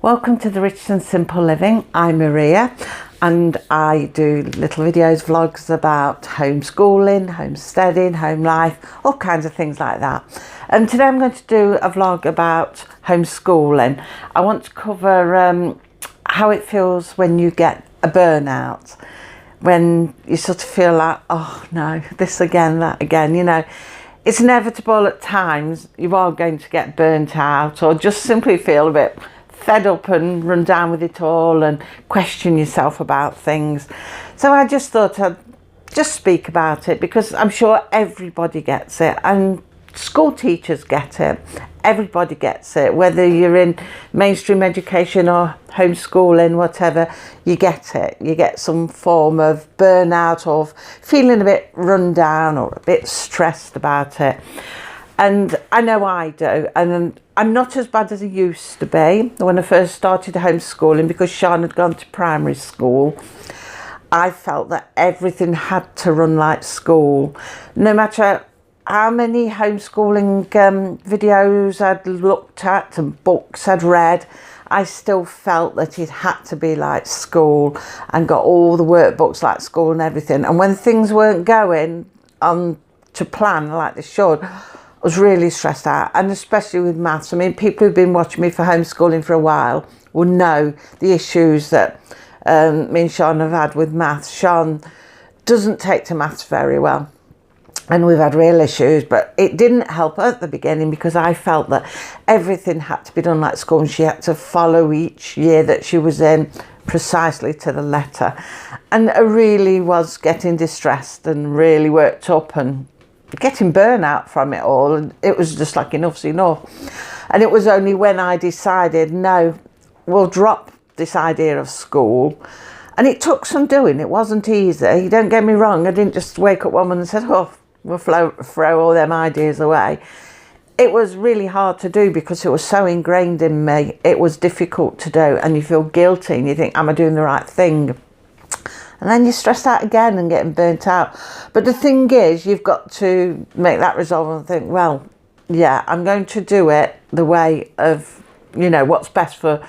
Welcome to the Rich and Simple Living. I'm Maria and I do little videos, vlogs about homeschooling, homesteading, home life, all kinds of things like that. And today I'm going to do a vlog about homeschooling. I want to cover how it feels when you get a burnout, when you sort of feel like, oh no, this again, that again, you know. It's inevitable at times you are going to get burnt out or just simply feel a bit fed up and run down with it all and question yourself about things. So I just thought I'd just speak about it because I'm sure everybody gets it, and school teachers get it. Everybody gets it, whether you're in mainstream education or homeschooling, whatever, you get it. You get some form of burnout or feeling a bit run down or a bit stressed about it. And I know I do, and I'm not as bad as I used to be when I first started homeschooling, because Sean had gone to primary school. I felt that everything had to run like school. No matter how many homeschooling videos I'd looked at and books I'd read, I still felt that it had to be like school and got all the workbooks like school and everything. And when things weren't going on to plan like they should, I was really stressed out, and especially with maths. I mean, people who've been watching me for homeschooling for a while will know the issues that me and Sean have had with maths. Sean doesn't take to maths very well, and we've had real issues, but it didn't help at the beginning because I felt that everything had to be done like school and she had to follow each year that she was in precisely to the letter. And I really was getting distressed and really worked up and getting burnout from it all, and it was just like enough's enough. And it was only when I decided, no, we'll drop this idea of school. And it took some doing. It wasn't easy, don't get me wrong. I didn't just wake up one morning and said, oh, we'll throw all them ideas away. It was really hard to do because it was so ingrained in me. It was difficult to do, and you feel guilty and you think, am I doing the right thing? And then you're stressed out again and getting burnt out. But the thing is, you've got to make that resolve and think, well, yeah, I'm going to do it the way of, you know, what's best for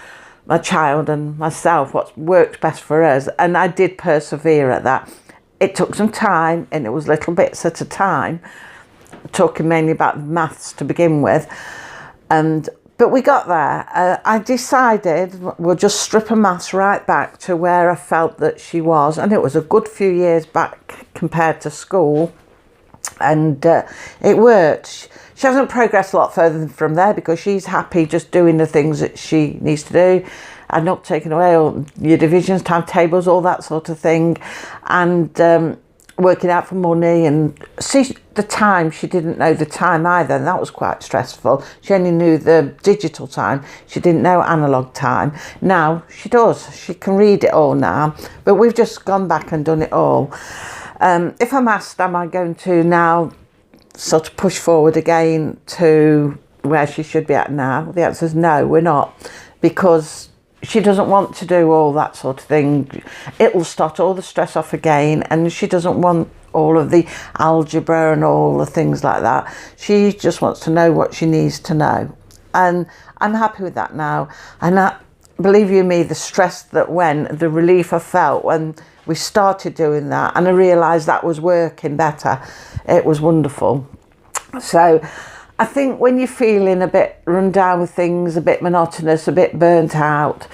my child and myself, what's worked best for us. And I did persevere at that. It took some time, and it was little bits at a time, talking mainly about maths to begin with. But we got there. I decided we'll just strip her maths right back to where I felt that she was. And it was a good few years back compared to school. And it worked. She hasn't progressed a lot further from there because she's happy just doing the things that she needs to do. And not taking away all your divisions, timetables, all that sort of thing. And working out for money, and see the time, she didn't know the time either, and that was quite stressful. She only knew the digital time, she didn't know analog time. Now she does, she can read it all now, but we've just gone back and done it all. If I'm asked, am I going to now sort of push forward again to where she should be at now, the answer is no, we're not, because she doesn't want to do all that sort of thing. It will start all the stress off again, and she doesn't want all of the algebra and all the things like that. She just wants to know what she needs to know. And I'm happy with that now. And believe you me, the stress that went, the relief I felt when we started doing that, and I realised that was working better, it was wonderful. So I think when you're feeling a bit run down with things, a bit monotonous, a bit burnt out,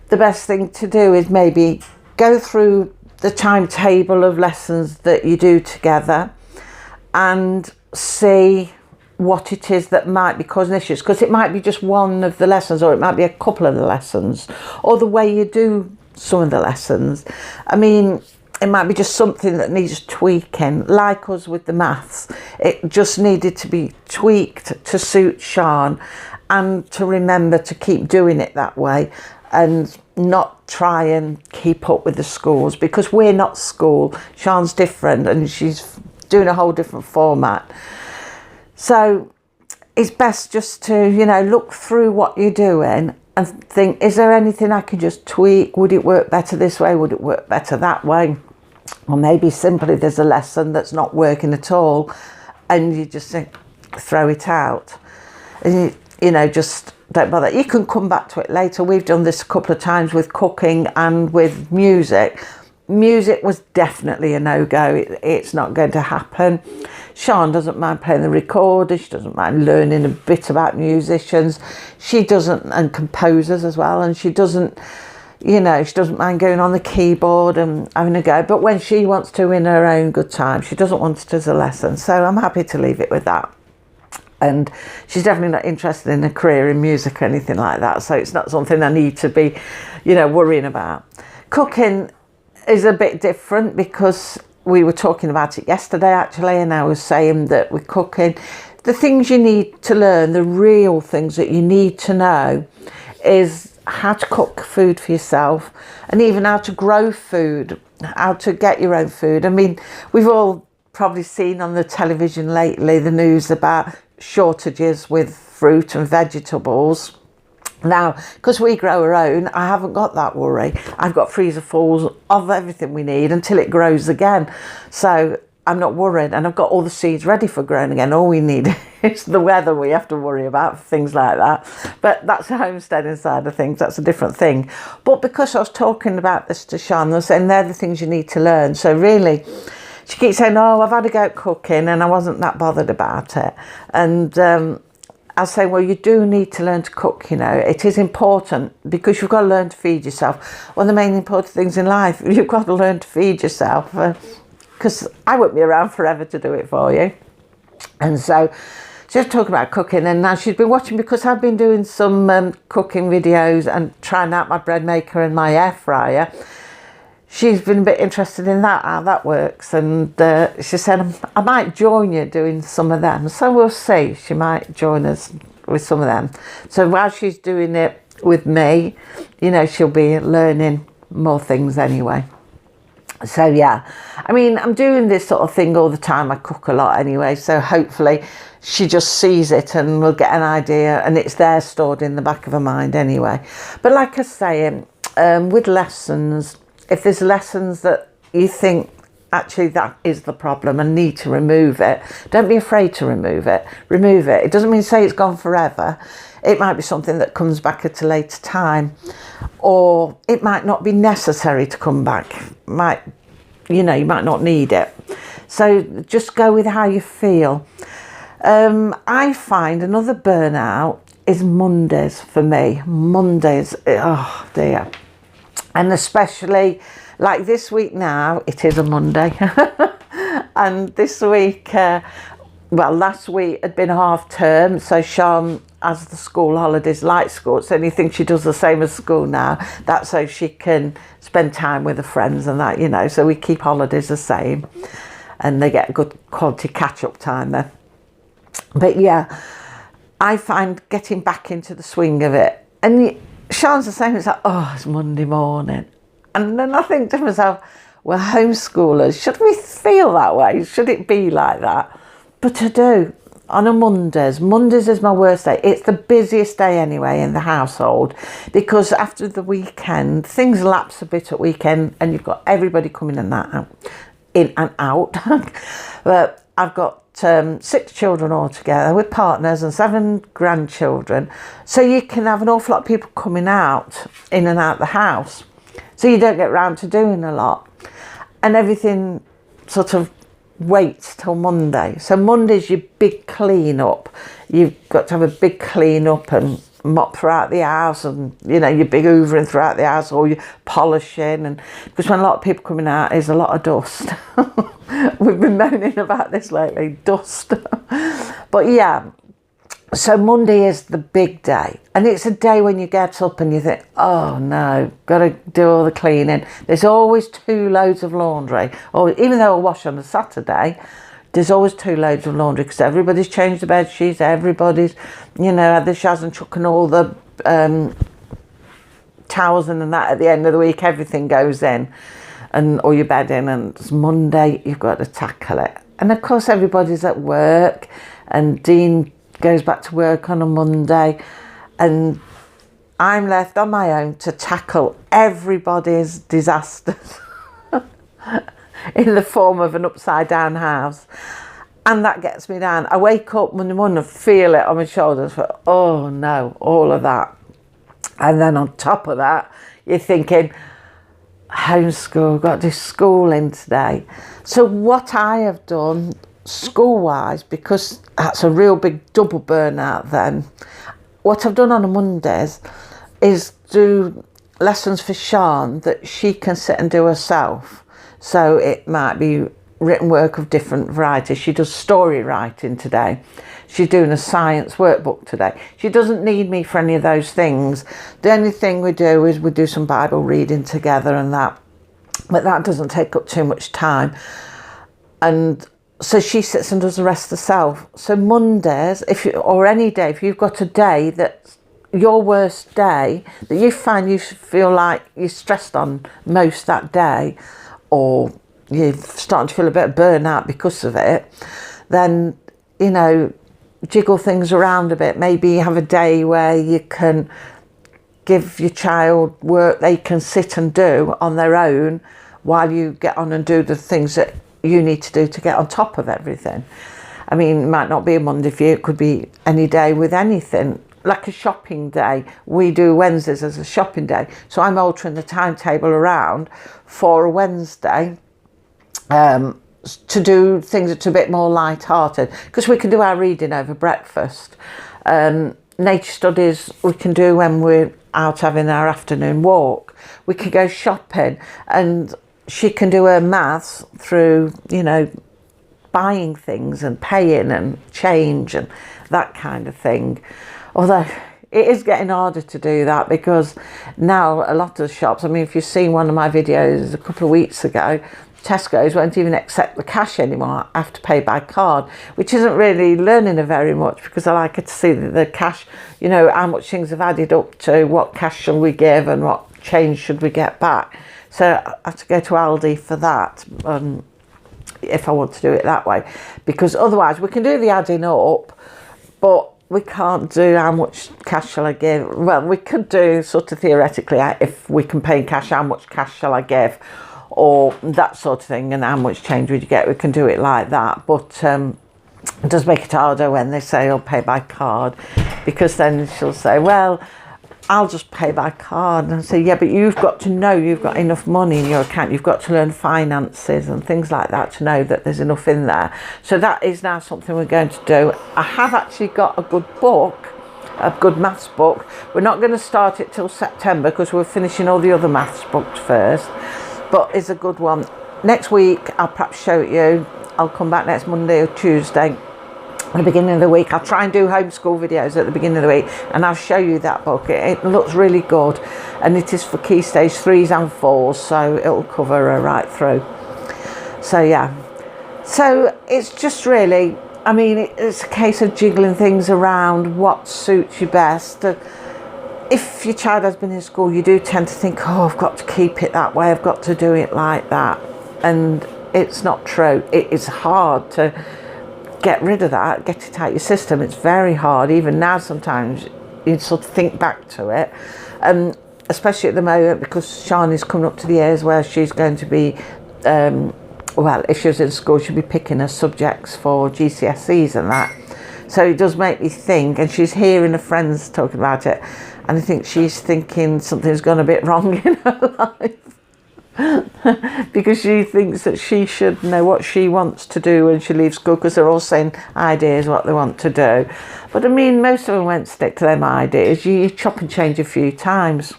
the best thing to do is maybe go through the timetable of lessons that you do together and see what it is that might be causing issues, because it might be just one of the lessons, or it might be a couple of the lessons, or the way you do some of the lessons. I mean, it might be just something that needs tweaking, like us with the maths. It just needed to be tweaked to suit Sean, and to remember to keep doing it that way and not try and keep up with the schools, because we're not school. Sean's different and she's doing a whole different format. So it's best just to, you know, look through what you're doing and think, is there anything I can just tweak? Would it work better this way? Would it work better that way? Or maybe simply there's a lesson that's not working at all and you just think, throw it out. And you know, just don't bother. You can come back to it later. We've done this a couple of times with cooking and with music. Music was definitely a no-go. It's not going to happen. Sian doesn't mind playing the recorder. She doesn't mind learning a bit about musicians. She doesn't, and composers as well. And she doesn't, you know, she doesn't mind going on the keyboard and having a go. But when she wants to in her own good time, she doesn't want it as a lesson. So I'm happy to leave it with that. And she's definitely not interested in a career in music or anything like that. So it's not something I need to be, you know, worrying about. Cooking is a bit different because we were talking about it yesterday actually, and I was saying that with cooking, the things you need to learn, the real things that you need to know, is how to cook food for yourself, and even how to grow food, how to get your own food. I mean, we've all probably seen on the television lately the news about shortages with fruit and vegetables. Now, because we grow our own, I haven't got that worry. I've got freezer fulls of everything we need until it grows again. So I'm not worried, and I've got all the seeds ready for growing again. All we need is the weather we have to worry about, things like that. But that's the homesteading side of things. That's a different thing. But because I was talking about this to Sian, I was saying they're the things you need to learn. So really, she keeps saying, oh, I've had a go at cooking and I wasn't that bothered about it. And I say, well, you do need to learn to cook, you know. It is important because you've got to learn to feed yourself. One of the main important things in life, you've got to learn to feed yourself, because I won't be around forever to do it for you. And so she's talking about cooking, and now she's been watching, because I've been doing some cooking videos and trying out my bread maker and my air fryer. She's been a bit interested in that, how that works, and she said, I might join you doing some of them. So we'll see. She might join us with some of them. So while she's doing it with me, you know, she'll be learning more things anyway. So yeah, I mean, I'm doing this sort of thing all the time. I cook a lot anyway, so hopefully she just sees it and will get an idea, and it's there stored in the back of her mind anyway. But like I say, with lessons, if there's lessons that you think actually that is the problem and need to remove it, don't be afraid to remove it. Remove it. It doesn't mean say it's gone forever. It might be something that comes back at a later time, or it might not be necessary to come back. You know, you might not need it. So just go with how you feel. I find another burnout is Mondays for me. Mondays, oh dear. And especially like this week now, it is a Monday. And this week, well, last week had been half term. So Sian, as the school holidays, light school, it's the only thing she does the same as school now. That's so she can spend time with her friends and that, you know. So we keep holidays the same, and they get good quality catch-up time then. But yeah, I find getting back into the swing of it. And Sian's the same. It's like, oh, it's Monday morning. And then I think to myself, we're homeschoolers. Should we feel that way? Should it be like that? But I do. On a Mondays. Mondays is my worst day. It's the busiest day anyway in the household, because after the weekend, things lapse a bit at weekend, and you've got everybody coming in and out. But I've got 6 children altogether with partners and 7 grandchildren. So you can have an awful lot of people coming out, in and out the house. So you don't get round to doing a lot. And everything sort of waits till Monday. So Monday's your big clean up. You've got to have a big clean up and mop throughout the house, and you know, your big hoovering throughout the house, or your polishing. And because when a lot of people coming out, there's a lot of dust. We've been moaning about this lately, dust. But yeah, so Monday is the big day, and it's a day when you get up and you think, oh no, got to do all the cleaning. There's always 2 loads of laundry, or even though I wash on a Saturday, there's always 2 loads of laundry, because everybody's changed the bed sheets, everybody's, you know, had the shaz and chuck and all the towels and that at the end of the week. Everything goes in, and all your bedding, and it's Monday, you've got to tackle it. And of course everybody's at work, and Dean goes back to work on a Monday, and I'm left on my own to tackle everybody's disasters in the form of an upside down house. And that gets me down. I wake up Monday morning and feel it on my shoulders for, oh no, all of that. And then on top of that, you're thinking, homeschool, got to do schooling today. So what I have done school-wise, because that's a real big double burnout then, what I've done on a Mondays is do lessons for Sian that she can sit and do herself. So it might be written work of different varieties. She does story writing today. She's doing a science workbook today. She doesn't need me for any of those things. The only thing we do is we do some Bible reading together and that, but that doesn't take up too much time. And so she sits and does the rest herself. So Mondays, or any day, if you've got a day that's your worst day, that you find you feel like you're stressed on most that day, or you're starting to feel a bit of burnout because of it, then, you know, jiggle things around a bit. Maybe you have a day where you can give your child work they can sit and do on their own while you get on and do the things that you need to do to get on top of everything. I mean, it might not be a Monday for you, it could be any day with anything. Like a shopping day, we do Wednesdays as a shopping day. So I'm altering the timetable around for a Wednesday to do things that's a bit more light-hearted, because we can do our reading over breakfast. Nature studies we can do when we're out having our afternoon walk. We can go shopping, and she can do her maths through, you know, buying things and paying and change and that kind of thing. Although it is getting harder to do that, because now a lot of the shops, I mean, if you've seen one of my videos a couple of weeks ago, Tesco's won't even accept the cash anymore. I have to pay by card, which isn't really learning her very much, because I like her to see the cash, you know, how much things have added up to, what cash shall we give and what change should we get back. So I have to go to Aldi for that, if I want to do it that way, because otherwise we can do the adding up, but we can't do how much cash shall I give. Well, we could do sort of theoretically, if we can pay in cash, how much cash shall I give, or that sort of thing, and how much change would you get. We can do it like that, but it does make it harder when they say, "I'll pay by card," because then she'll say, "Well, I'll just pay by card." And I say, "Yeah, but you've got to know you've got enough money in your account. You've got to learn finances and things like that to know that there's enough in there." So that is now something we're going to do. I have actually got a good book, a good maths book. We're not going to start it till September, because we're finishing all the other maths books first, but it's a good one. Next week I'll perhaps show it you. I'll come back next Monday or Tuesday at the beginning of the week. I'll try and do homeschool videos at the beginning of the week, and I'll show you that book. It looks really good, and it is for key stage 3s and 4s, so it'll cover her right through. So yeah, so it's just really, I mean, it's a case of jiggling things around what suits you best. If your child has been in school, you do tend to think, oh, I've got to keep it that way, I've got to do it like that, and it's not true. It is hard to get rid of that, get it out of your system. It's very hard. Even now, sometimes you sort of think back to it, especially at the moment, because Sian is coming up to the years where she's going to be, well, if she was in school, she'll be picking her subjects for GCSEs and that. So it does make me think, and she's hearing her friends talking about it, and I think she's thinking something's gone a bit wrong in her life. Because she thinks that she should know what she wants to do when she leaves school, because they're all saying ideas what they want to do. But I mean, most of them won't stick to them ideas. You chop and change a few times,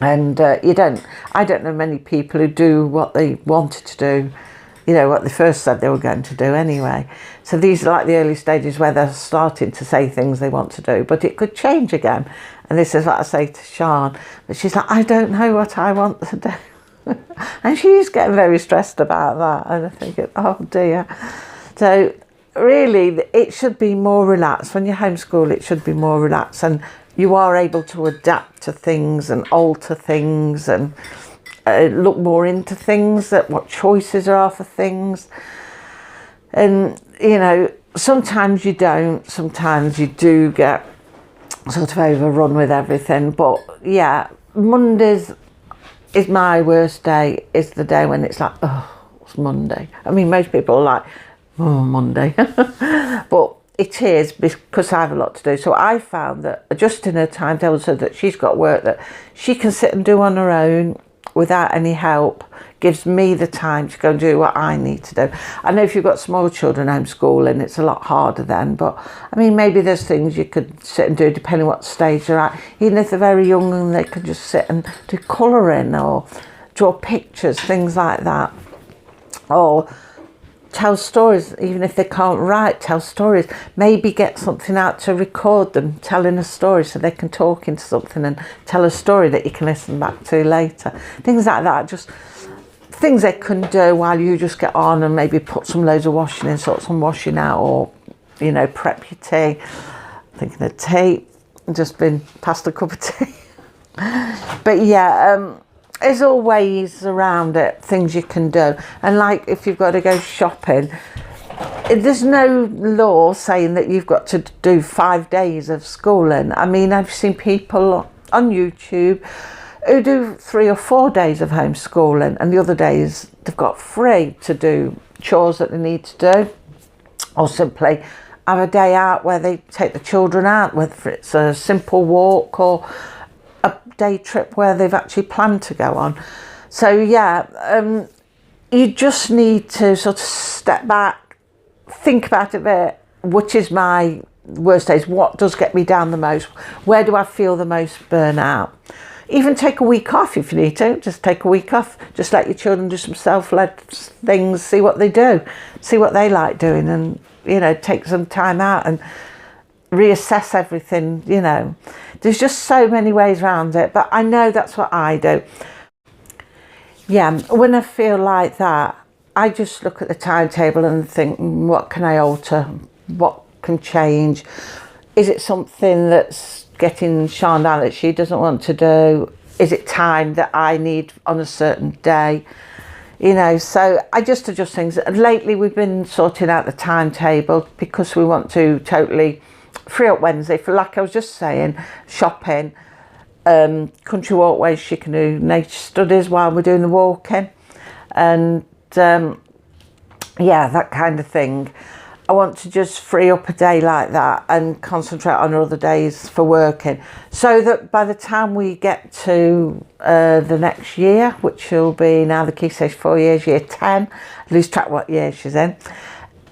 and I don't know many people who do what they wanted to do, you know, what they first said they were going to do anyway. So these are like the early stages where they're starting to say things they want to do, but it could change again. And this is what I say to Sian, but she's like, I don't know what I want to do. And she's getting very stressed about that, and I think, oh dear. So really, it should be more relaxed. When you homeschool, it should be more relaxed, and you are able to adapt to things and alter things and look more into things, that what choices there are for things. And you know, sometimes you don't, sometimes you do get sort of overrun with everything. But yeah, Mondays is my worst day, is the day when it's like, oh, it's Monday. I mean, most people are like, Monday. But it is because I have a lot to do. So I found that adjusting her timetable so that she's got work that she can sit and do on her own without any help gives me the time to go and do what I need to do. I know if you've got small children homeschooling, it's a lot harder then, but I mean, maybe there's things you could sit and do depending what stage they're at. Even if they're very young, and they could just sit and do colouring or draw pictures, things like that. Or tell stories, even if they can't write, tell stories. Maybe get something out to record them telling a story so they can talk into something and tell a story that you can listen back to later. Things like that, just things they can do while you just get on and maybe put some loads of washing in, sort some washing out, or, you know, prep your tea. Thinking of tea, just been past a cup of tea. But yeah, there's always around it things you can do. And like if you've got to go shopping, there's no law saying that you've got to do 5 days of schooling. I mean, I've seen people on YouTube who do 3 or 4 days of homeschooling, and the other days they've got free to do chores that they need to do, or simply have a day out where they take the children out, whether it's a simple walk or a day trip where they've actually planned to go on. So yeah, you just need to sort of step back, think about it a bit. Which is my worst days? What does get me down the most? Where do I feel the most burnout? Even take a week off if you need to. Just take a week off. Just let your children do some self-led things, see what they do, see what they like doing, and, you know, take some time out and reassess everything. You know, there's just so many ways around it, but I know that's what I do. Yeah, when I feel like that, I just look at the timetable and think, what can I alter? What can change? Is it something that's getting Sean down that she doesn't want to do? Is it time that I need on a certain day? You know, so I just adjust things. Lately we've been sorting out the timetable because we want to totally free up Wednesday for, like I was just saying, shopping, country walkways. She can do nature studies while we're doing the walking, and yeah, that kind of thing. I want to just free up a day like that and concentrate on other days for working, so that by the time we get to the next year, which will be now the key stage 4 years, year 10, lose track what year she's in,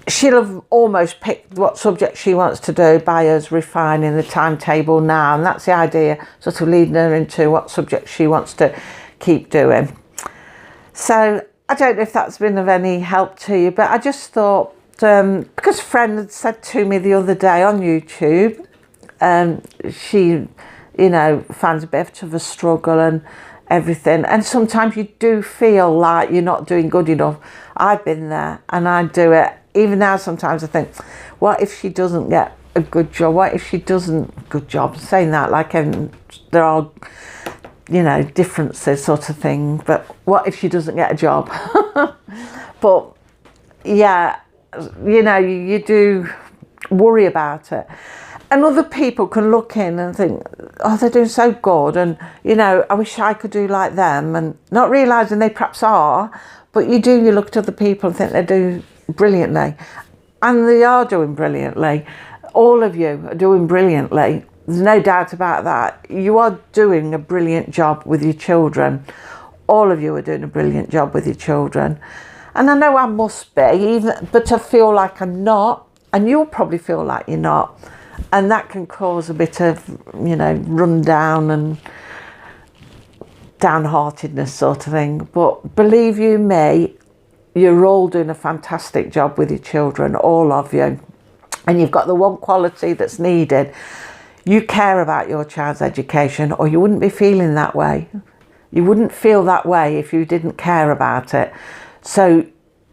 she'll have almost picked what subject she wants to do by us refining the timetable now. And that's the idea, sort of leading her into what subject she wants to keep doing. So I don't know if that's been of any help to you, but I just thought, because a friend had said to me the other day on YouTube, she, you know, finds a bit of a struggle and everything, and sometimes you do feel like you're not doing good enough. I've been there, and I do it even now. Sometimes I think, what if she doesn't get a good job? What if she doesn't, good job, saying that like there are, you know, differences sort of thing, but what if she doesn't get a job? But yeah, you know, you do worry about it. And other people can look in and think, oh, they're doing so good, and, you know, I wish I could do like them, and not realising they perhaps are, but you look at other people and think they do brilliantly, and they are doing brilliantly. All of you are doing brilliantly. There's no doubt about that. You are doing a brilliant job with your children. All of you are doing a brilliant job with your children. And I know I must be, but I feel like I'm not, and you'll probably feel like you're not. And that can cause a bit of, you know, rundown and downheartedness sort of thing. But believe you me, you're all doing a fantastic job with your children, all of you. And you've got the one quality that's needed. You care about your child's education, or you wouldn't be feeling that way. You wouldn't feel that way if you didn't care about it. So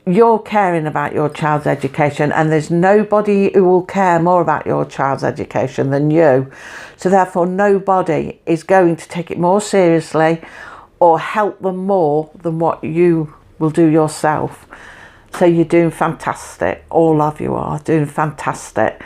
you're caring about your child's education, and there's nobody who will care more about your child's education than you. So therefore nobody is going to take it more seriously or help them more than what you will do yourself. So you're doing fantastic. All of you are doing fantastic.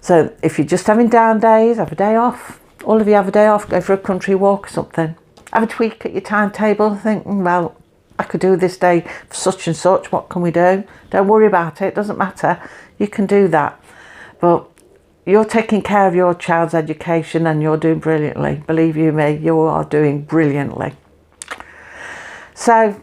So if you're just having down days, have a day off. All of you have a day off, go for a country walk or something. Have a tweak at your timetable, think, well, I could do this day for such and such, what can we do? Don't worry about it, doesn't matter. You can do that. But you're taking care of your child's education and you're doing brilliantly. Believe you me, you are doing brilliantly. So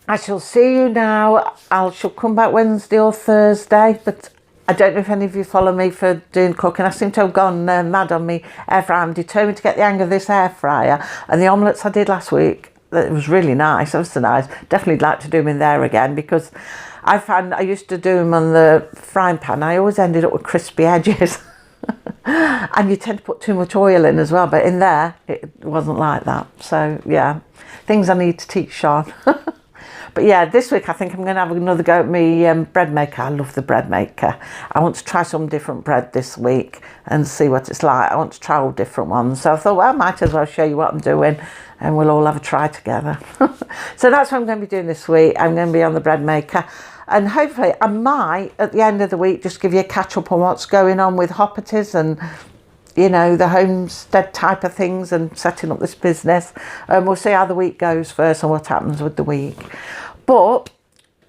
I shall see you now. I shall come back Wednesday or Thursday, but I don't know if any of you follow me for doing cooking. I seem to have gone mad on me air fryer. I'm determined to get the hang of this air fryer. And the omelettes I did last week, it was really nice. It was so nice. Definitely like to do them in there again, because I found I used to do them on the frying pan. I always ended up with crispy edges. And you tend to put too much oil in as well, but in there it wasn't like that. So yeah, things I need to teach Sean. But yeah, this week I think I'm going to have another go at my bread maker. I love the bread maker. I want to try some different bread this week and see what it's like. I want to try all different ones. So I thought, well, I might as well show you what I'm doing and we'll all have a try together. So that's what I'm going to be doing this week. I'm going to be on the bread maker. And hopefully I might, at the end of the week, just give you a catch up on what's going on with Hopperties and, you know, the homestead type of things and setting up this business. We'll see how the week goes first and what happens with the week. But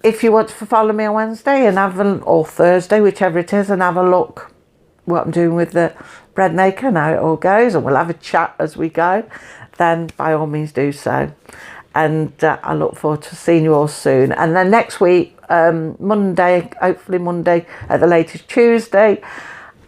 if you want to follow me on Wednesday and or Thursday, whichever it is, and have a look what I'm doing with the bread maker and how it all goes, and we'll have a chat as we go, then by all means do so. And I look forward to seeing you all soon. And then next week, Monday, hopefully Monday at the latest Tuesday,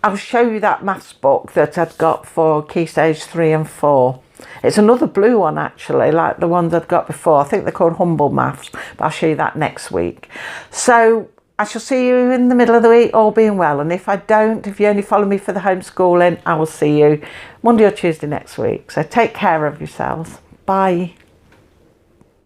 I'll show you that maths book that I've got for Key Stage 3 and 4. It's another blue one actually, like the ones I've got before. I think they're called Humble Maths, but I'll show you that next week. So I shall see you in the middle of the week, all being well. And if I don't, if you only follow me for the homeschooling, I will see you Monday or Tuesday next week. So take care of yourselves. Bye.